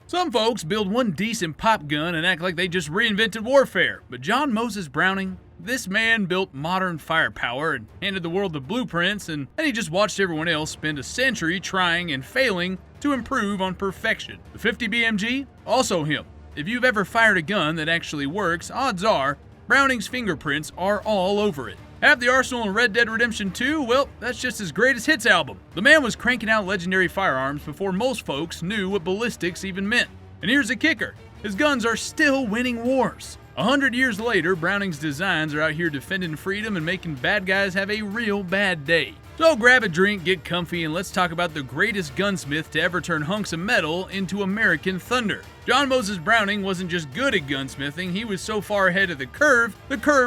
Some folks build one decent pop gun and act like they just reinvented warfare, but John Moses Browning, this man built modern firepower and handed the world the blueprints, and then he just watched everyone else spend a century trying and failing to improve on perfection. The 50 BMG? Also him. If you've ever fired a gun that actually works, odds are Browning's fingerprints are all over it. Have the arsenal in Red Dead Redemption 2? Well, that's just his greatest hits album. The man was cranking out legendary firearms before most folks knew what ballistics even meant. And here's the kicker. His guns are still winning wars. 100 years later, Browning's designs are out here defending freedom and making bad guys have a real bad day. So grab a drink, get comfy, and let's talk about the greatest gunsmith to ever turn hunks of metal into American thunder. John Moses Browning wasn't just good at gunsmithing, he was so far ahead of the curve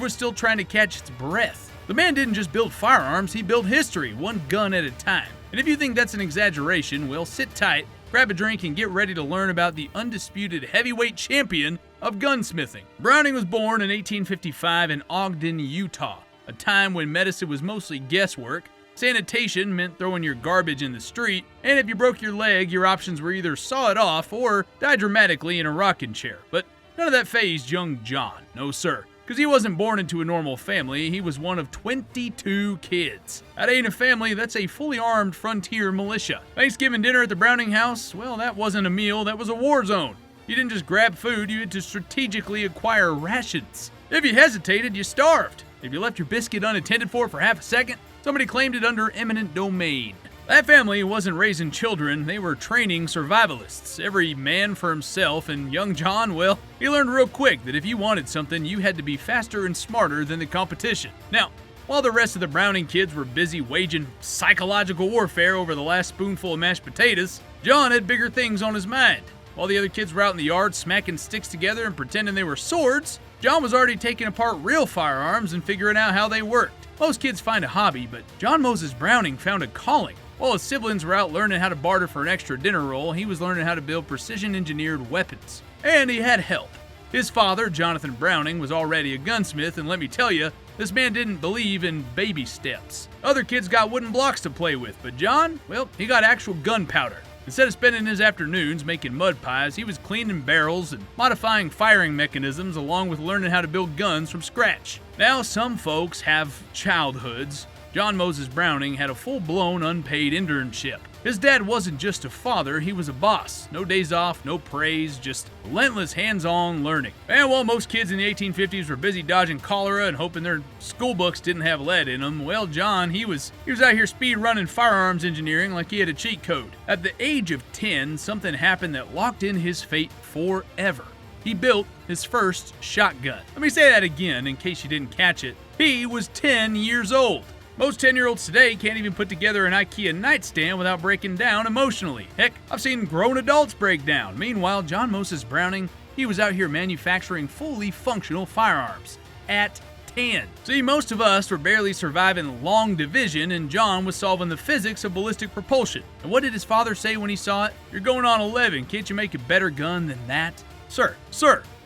was still trying to catch its breath. The man didn't just build firearms, he built history, one gun at a time. And if you think that's an exaggeration, well, sit tight, grab a drink, and get ready to learn about the undisputed heavyweight champion of gunsmithing. Browning was born in 1855 in Ogden, Utah, a time when medicine was mostly guesswork. Sanitation meant throwing your garbage in the street, and if you broke your leg, your options were either saw it off or die dramatically in a rocking chair. But none of that fazed young John. No sir. Because he wasn't born into a normal family, he was one of 22 kids. That ain't a family, that's a fully armed frontier militia. Thanksgiving dinner at the Browning house? Well, that wasn't a meal, that was a war zone. You didn't just grab food, you had to strategically acquire rations. If you hesitated, you starved. If you left your biscuit unattended for half a second, somebody claimed it under eminent domain. That family wasn't raising children, they were training survivalists. Every man for himself, and young John, well, he learned real quick that if you wanted something, you had to be faster and smarter than the competition. Now, while the rest of the Browning kids were busy waging psychological warfare over the last spoonful of mashed potatoes, John had bigger things on his mind. While the other kids were out in the yard smacking sticks together and pretending they were swords, John was already taking apart real firearms and figuring out how they worked. Most kids find a hobby, but John Moses Browning found a calling. While his siblings were out learning how to barter for an extra dinner roll, he was learning how to build precision-engineered weapons. And he had help. His father, Jonathan Browning, was already a gunsmith, and let me tell you, this man didn't believe in baby steps. Other kids got wooden blocks to play with, but John, well, he got actual gunpowder. Instead of spending his afternoons making mud pies, he was cleaning barrels and modifying firing mechanisms along with learning how to build guns from scratch. Now, some folks have childhoods. John Moses Browning had a full-blown unpaid internship. His dad wasn't just a father, he was a boss. No days off, no praise, just relentless hands-on learning. And while most kids in the 1850s were busy dodging cholera and hoping their school books didn't have lead in them, well, John, he was out here speed running firearms engineering like he had a cheat code. At the age of 10, something happened that locked in his fate forever. He built his first shotgun. Let me say that again in case you didn't catch it. He was 10 years old. Most 10-year-olds today can't even put together an IKEA nightstand without breaking down emotionally. Heck, I've seen grown adults break down. Meanwhile, John Moses Browning, he was out here manufacturing fully functional firearms at 10. See, most of us were barely surviving long division, and John was solving the physics of ballistic propulsion. And what did his father say when he saw it? "You're going on 11. Can't you make a better gun than that?" Sir,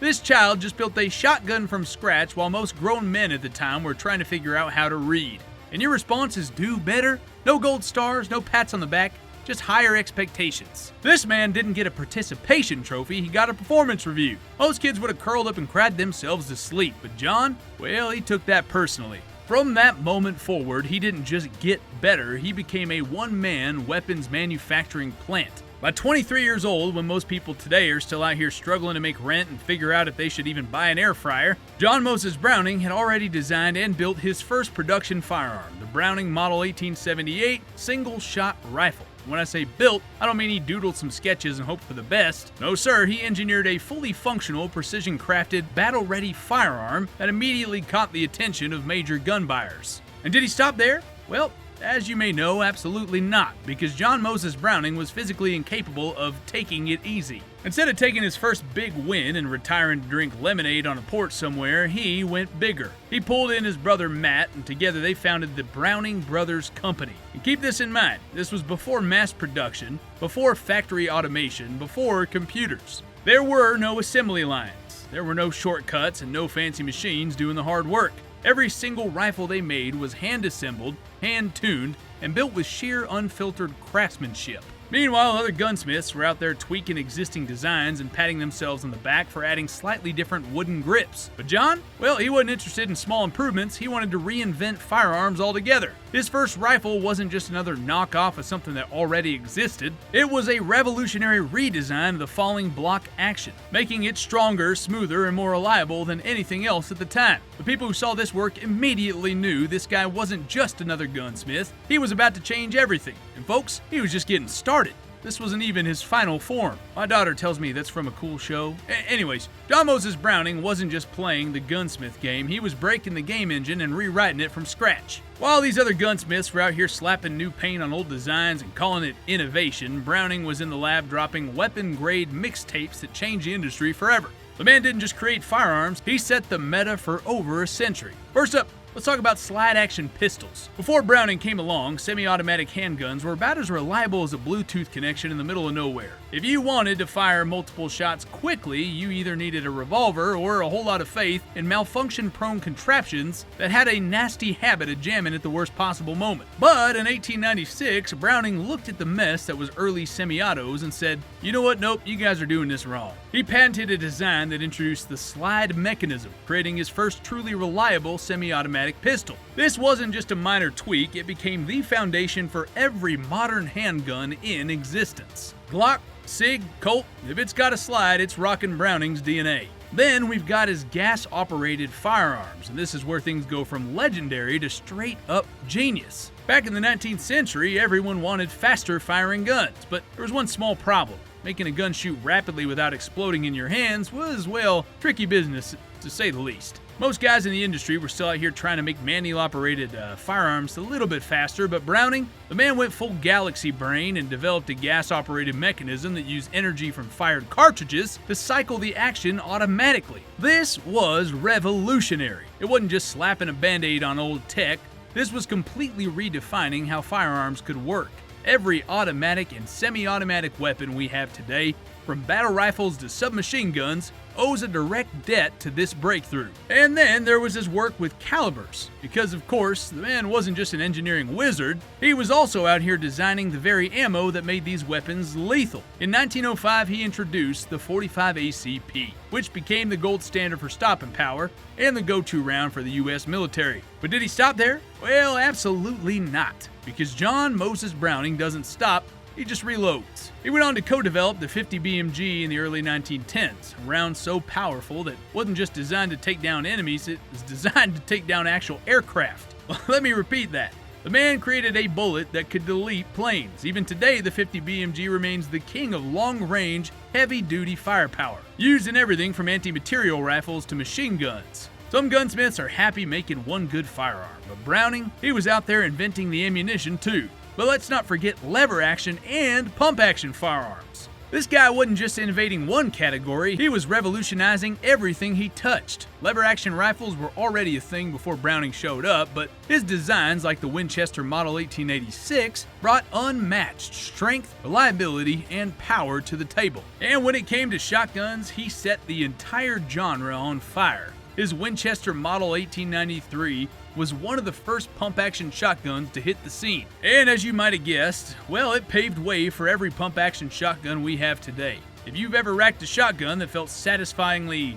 this child just built a shotgun from scratch while most grown men at the time were trying to figure out how to read. And your response is do better? No gold stars, no pats on the back, just higher expectations. This man didn't get a participation trophy, he got a performance review. Most kids would have curled up and cried themselves to sleep, but John, well, he took that personally. From that moment forward, he didn't just get better, he became a one-man weapons manufacturing plant. By 23 years old, when most people today are still out here struggling to make rent and figure out if they should even buy an air fryer, John Moses Browning had already designed and built his first production firearm, the Browning Model 1878 single-shot rifle. When I say built, I don't mean he doodled some sketches and hoped for the best. No sir, he engineered a fully functional, precision-crafted, battle-ready firearm that immediately caught the attention of major gun buyers. And did he stop there? Well, as you may know, absolutely not, because John Moses Browning was physically incapable of taking it easy. Instead of taking his first big win and retiring to drink lemonade on a porch somewhere, he went bigger. He pulled in his brother Matt, and together they founded the Browning Brothers Company. And keep this in mind, this was before mass production, before factory automation, before computers. There were no assembly lines. There were no shortcuts and no fancy machines doing the hard work. Every single rifle they made was hand-assembled, hand-tuned, and built with sheer unfiltered craftsmanship. Meanwhile, other gunsmiths were out there tweaking existing designs and patting themselves on the back for adding slightly different wooden grips. But John, well, he wasn't interested in small improvements, he wanted to reinvent firearms altogether. His first rifle wasn't just another knockoff of something that already existed, it was a revolutionary redesign of the falling block action, making it stronger, smoother, and more reliable than anything else at the time. The people who saw this work immediately knew this guy wasn't just another gunsmith, he was about to change everything. And folks, he was just getting started. This wasn't even his final form. My daughter tells me that's from a cool show. Anyways, John Moses Browning wasn't just playing the gunsmith game, he was breaking the game engine and rewriting it from scratch. While these other gunsmiths were out here slapping new paint on old designs and calling it innovation, Browning was in the lab dropping weapon-grade mixtapes that changed the industry forever. The man didn't just create firearms, he set the meta for over a century. First up, let's talk about slide-action pistols. Before Browning came along, semi-automatic handguns were about as reliable as a Bluetooth connection in the middle of nowhere. If you wanted to fire multiple shots quickly, you either needed a revolver or a whole lot of faith in malfunction-prone contraptions that had a nasty habit of jamming at the worst possible moment. But in 1896, Browning looked at the mess that was early semi-autos and said, "You know what, nope, you guys are doing this wrong." He patented a design that introduced the slide mechanism, creating his first truly reliable semi-automatic pistol. This wasn't just a minor tweak, it became the foundation for every modern handgun in existence. Glock, Sig, Colt, if it's got a slide, it's rockin' Browning's DNA. Then we've got his gas-operated firearms, and this is where things go from legendary to straight-up genius. Back in the 19th century, everyone wanted faster firing guns, but there was one small problem. Making a gun shoot rapidly without exploding in your hands was, well, tricky business, to say the least. Most guys in the industry were still out here trying to make manual-operated firearms a little bit faster, but Browning, the man went full galaxy brain and developed a gas-operated mechanism that used energy from fired cartridges to cycle the action automatically. This was revolutionary. It wasn't just slapping a band-aid on old tech, this was completely redefining how firearms could work. Every automatic and semi-automatic weapon we have today, from battle rifles to submachine guns, owes a direct debt to this breakthrough. And then there was his work with calibers, because of course, the man wasn't just an engineering wizard, he was also out here designing the very ammo that made these weapons lethal. In 1905, he introduced the .45 ACP, which became the gold standard for stopping power and the go-to round for the US military. But did he stop there? Well, absolutely not, because John Moses Browning doesn't stop, he just reloads. He went on to co-develop the 50 BMG in the early 1910s, a round so powerful that it wasn't just designed to take down enemies, it was designed to take down actual aircraft. Well, let me repeat that. The man created a bullet that could delete planes. Even today, the 50 BMG remains the king of long-range, heavy-duty firepower, used in everything from anti-material rifles to machine guns. Some gunsmiths are happy making one good firearm, but Browning, he was out there inventing the ammunition too. But let's not forget lever action and pump action firearms. This guy wasn't just innovating one category, he was revolutionizing everything he touched. Lever action rifles were already a thing before Browning showed up, but his designs, like the Winchester Model 1886, brought unmatched strength, reliability, and power to the table. And when it came to shotguns, he set the entire genre on fire. His Winchester Model 1893 was one of the first pump-action shotguns to hit the scene. And as you might have guessed, well, it paved way for every pump-action shotgun we have today. If you've ever racked a shotgun that felt satisfyingly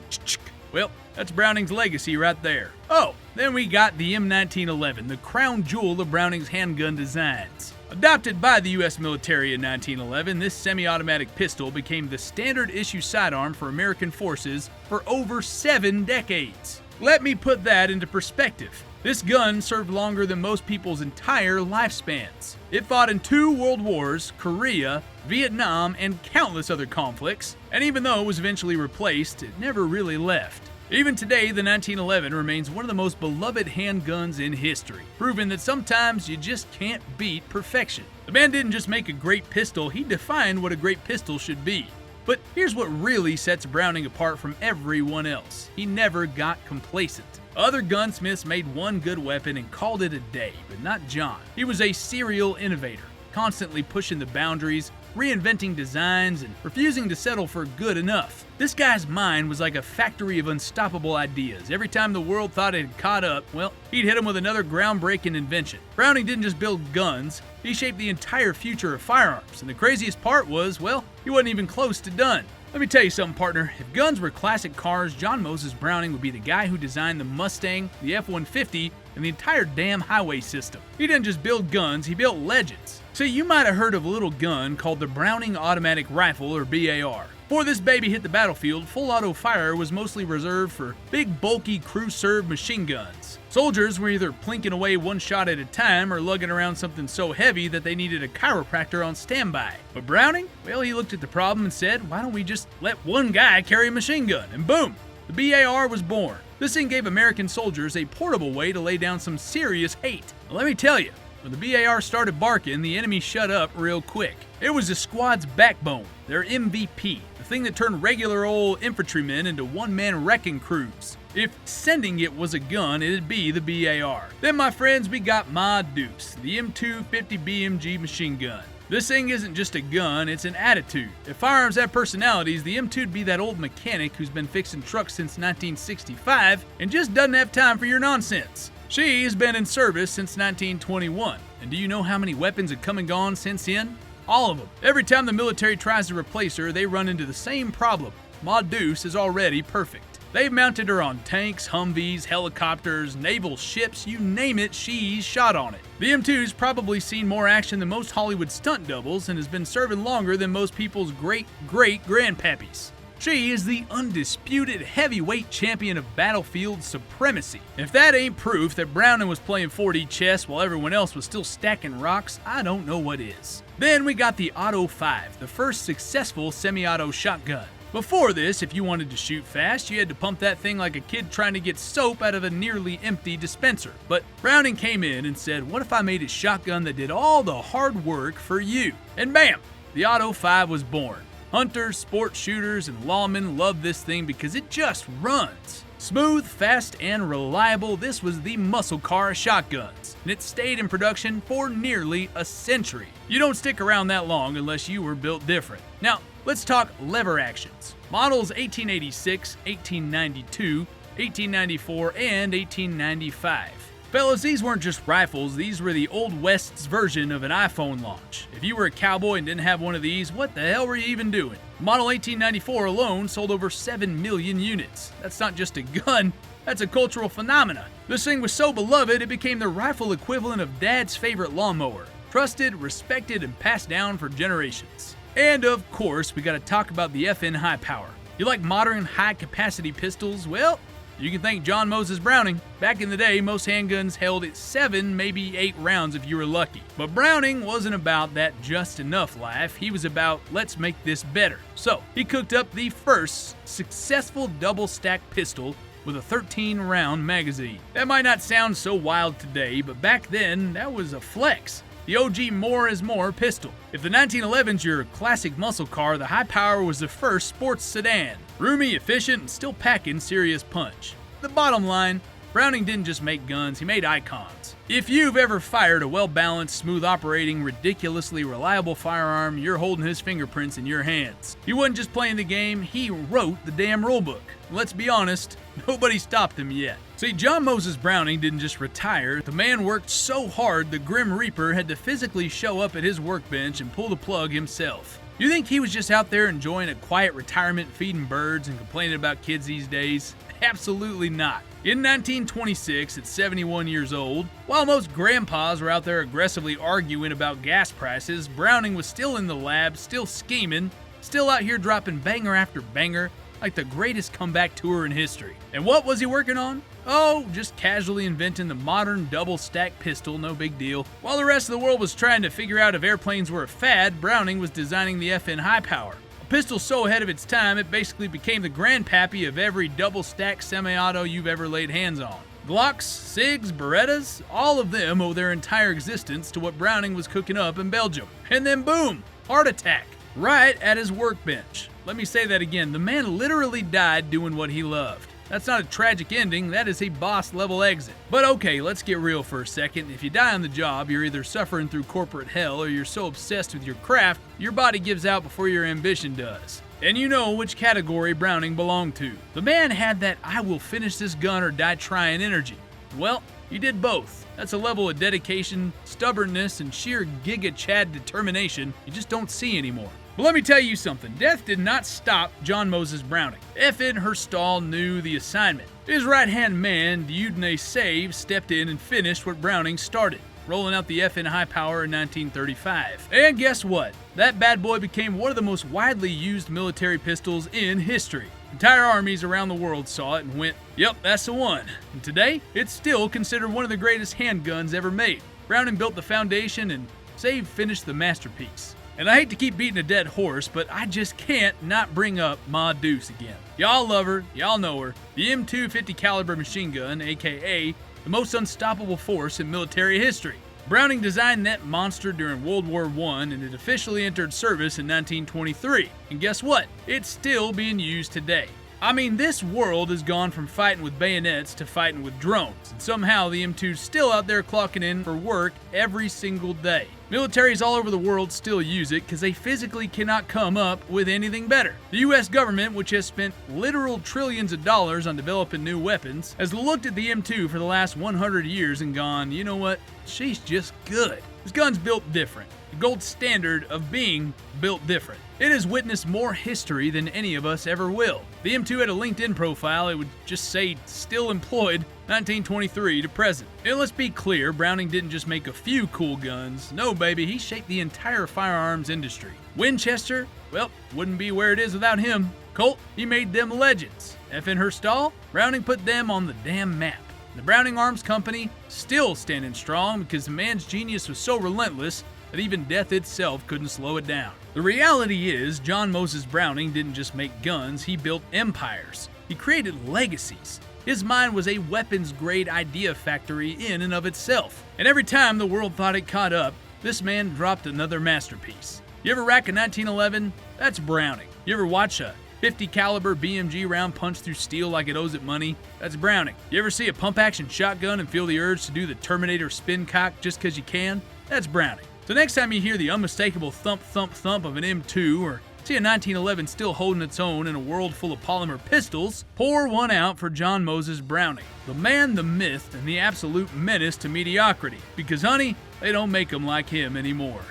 well, that's Browning's legacy right there. Oh, then we got the M1911, the crown jewel of Browning's handgun designs. Adopted by the US military in 1911, this semi-automatic pistol became the standard issue sidearm for American forces for over 7 decades. Let me put that into perspective. This gun served longer than most people's entire lifespans. It fought in 2 world wars, Korea, Vietnam, and countless other conflicts, and even though it was eventually replaced, it never really left. Even today, the 1911 remains one of the most beloved handguns in history, proving that sometimes you just can't beat perfection. The man didn't just make a great pistol, he defined what a great pistol should be. But here's what really sets Browning apart from everyone else. He never got complacent. Other gunsmiths made one good weapon and called it a day, but not John. He was a serial innovator, constantly pushing the boundaries, reinventing designs and refusing to settle for good enough. This guy's mind was like a factory of unstoppable ideas. Every time the world thought it had caught up, well, he'd hit them with another groundbreaking invention. Browning didn't just build guns, he shaped the entire future of firearms. And the craziest part was, well, he wasn't even close to done. Let me tell you something, partner. If guns were classic cars, John Moses Browning would be the guy who designed the Mustang, the F-150, and the entire damn highway system. He didn't just build guns, he built legends. So you might have heard of a little gun called the Browning Automatic Rifle, or BAR. Before this baby hit the battlefield, full auto fire was mostly reserved for big, bulky, crew-served machine guns. Soldiers were either plinking away one shot at a time or lugging around something so heavy that they needed a chiropractor on standby. But Browning? Well, he looked at the problem and said, why don't we just let one guy carry a machine gun? And boom! The BAR was born. This thing gave American soldiers a portable way to lay down some serious hate. Well, let me tell you, when the BAR started barking, the enemy shut up real quick. It was the squad's backbone, their MVP, the thing that turned regular old infantrymen into one-man wrecking crews. If sending it was a gun, it'd be the BAR. Then, my friends, we got Ma Deuce, the M250 BMG machine gun. This thing isn't just a gun, it's an attitude. If firearms have personalities, the M2'd be that old mechanic who's been fixing trucks since 1965 and just doesn't have time for your nonsense. She's been in service since 1921. And do you know how many weapons have come and gone since then? All of them. Every time the military tries to replace her, they run into the same problem. Ma Deuce is already perfect. They've mounted her on tanks, Humvees, helicopters, naval ships, you name it, she's shot on it. The M2's probably seen more action than most Hollywood stunt doubles and has been serving longer than most people's great-great-grandpappies. She is the undisputed heavyweight champion of battlefield supremacy. If that ain't proof that Browning was playing 4D chess while everyone else was still stacking rocks, I don't know what is. Then we got the Auto 5, the first successful semi-auto shotgun. Before this, if you wanted to shoot fast, you had to pump that thing like a kid trying to get soap out of a nearly empty dispenser. But Browning came in and said, what if I made a shotgun that did all the hard work for you? And bam, the Auto 5 was born. Hunters, sport shooters, and lawmen love this thing because it just runs. Smooth, fast, and reliable, this was the muscle car of shotguns, and it stayed in production for nearly a century. You don't stick around that long unless you were built different. Now, let's talk lever actions. Models 1886, 1892, 1894, and 1895. Fellas, these weren't just rifles, these were the Old West's version of an iPhone launch. If you were a cowboy and didn't have one of these, what the hell were you even doing? Model 1894 alone sold over 7 million units. That's not just a gun, that's a cultural phenomenon. This thing was so beloved, it became the rifle equivalent of Dad's favorite lawnmower. Trusted, respected, and passed down for generations. And of course, we gotta talk about the FN High Power. You like modern high-capacity pistols? Well, you can thank John Moses Browning. Back in the day, most handguns held 7, maybe 8 rounds if you were lucky. But Browning wasn't about that just enough life, he was about let's make this better. So, he cooked up the first successful double-stack pistol with a 13-round magazine. That might not sound so wild today, but back then, that was a flex. The OG more is more pistol. If the 1911's your classic muscle car, the High Power was the first sports sedan. Roomy, efficient, and still packing serious punch. The bottom line, Browning didn't just make guns, he made icons. If you've ever fired a well-balanced, smooth-operating, ridiculously reliable firearm, you're holding his fingerprints in your hands. He wasn't just playing the game, he wrote the damn rulebook. Let's be honest, nobody stopped him yet. See, John Moses Browning didn't just retire. The man worked so hard the Grim Reaper had to physically show up at his workbench and pull the plug himself. You think he was just out there enjoying a quiet retirement, feeding birds, and complaining about kids these days? Absolutely not. In 1926, at 71 years old, while most grandpas were out there aggressively arguing about gas prices, Browning was still in the lab, still scheming, still out here dropping banger after banger, like the greatest comeback tour in history. And what was he working on? Oh, just casually inventing the modern double-stack pistol, no big deal. While the rest of the world was trying to figure out if airplanes were a fad, Browning was designing the FN High Power. A pistol so ahead of its time, it basically became the grandpappy of every double-stack semi-auto you've ever laid hands on. Glocks, SIGs, Berettas, all of them owe their entire existence to what Browning was cooking up in Belgium. And then boom, heart attack, right at his workbench. Let me say that again, the man literally died doing what he loved. That's not a tragic ending, that is a boss-level exit. But okay, let's get real for a second. If you die on the job, you're either suffering through corporate hell or you're so obsessed with your craft, your body gives out before your ambition does. And you know which category Browning belonged to. The man had that I will finish this gun or die trying energy. Well, he did both. That's a level of dedication, stubbornness, and sheer giga-chad determination you just don't see anymore. But let me tell you something, death did not stop John Moses Browning. F.N. Herstall knew the assignment. His right-hand man, Diudne Save, stepped in and finished what Browning started, rolling out the FN high power in 1935. And guess what? That bad boy became one of the most widely used military pistols in history. Entire armies around the world saw it and went, yep, that's the one. And today, it's still considered one of the greatest handguns ever made. Browning built the foundation and Save finished the masterpiece. And I hate to keep beating a dead horse, but I just can't not bring up Ma Deuce again. Y'all love her, y'all know her. The M250 caliber machine gun, aka the most unstoppable force in military history. Browning designed that monster during World War I, and it officially entered service in 1923. And guess what? It's still being used today. I mean, this world has gone from fighting with bayonets to fighting with drones, and somehow the M2's still out there clocking in for work every single day. Militaries all over the world still use it because they physically cannot come up with anything better. The US government, which has spent literal trillions of dollars on developing new weapons, has looked at the M2 for the last 100 years and gone, you know what, she's just good. This gun's built different. The gold standard of being built different. It has witnessed more history than any of us ever will. The M2 had a LinkedIn profile, it would just say, still employed, 1923 to present. And let's be clear, Browning didn't just make a few cool guns. No, baby, he shaped the entire firearms industry. Winchester, well, wouldn't be where it is without him. Colt, he made them legends. F.N. Herstall, Browning put them on the damn map. The Browning Arms Company, still standing strong because the man's genius was so relentless that even death itself couldn't slow it down. The reality is, John Moses Browning didn't just make guns, he built empires. He created legacies. His mind was a weapons-grade idea factory in and of itself. And every time the world thought it caught up, this man dropped another masterpiece. You ever rack a 1911? That's Browning. You ever watch a 50 caliber BMG round punch through steel like it owes it money? That's Browning. You ever see a pump-action shotgun and feel the urge to do the Terminator spin cock just because you can? That's Browning. So next time you hear the unmistakable thump thump thump of an M2 or see a 1911 still holding its own in a world full of polymer pistols, pour one out for John Moses Browning, the man, the myth, and the absolute menace to mediocrity. Because honey, they don't make them like him anymore.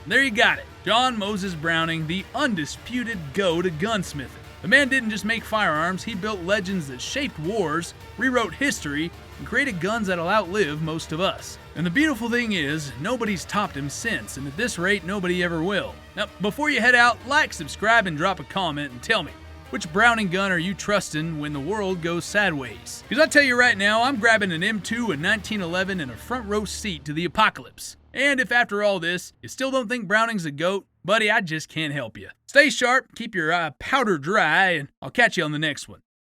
There you got it. John Moses Browning, the undisputed GOAT of gunsmithing. The man didn't just make firearms, he built legends that shaped wars, rewrote history, and created guns that'll outlive most of us. And the beautiful thing is, nobody's topped him since, and at this rate, nobody ever will. Now, before you head out, like, subscribe, and drop a comment and tell me, which Browning gun are you trusting when the world goes sideways? Because I tell you right now, I'm grabbing an M2, a 1911, and a front row seat to the apocalypse. And if after all this, you still don't think Browning's a GOAT, buddy, I just can't help you. Stay sharp, keep your powder dry, and I'll catch you on the next one.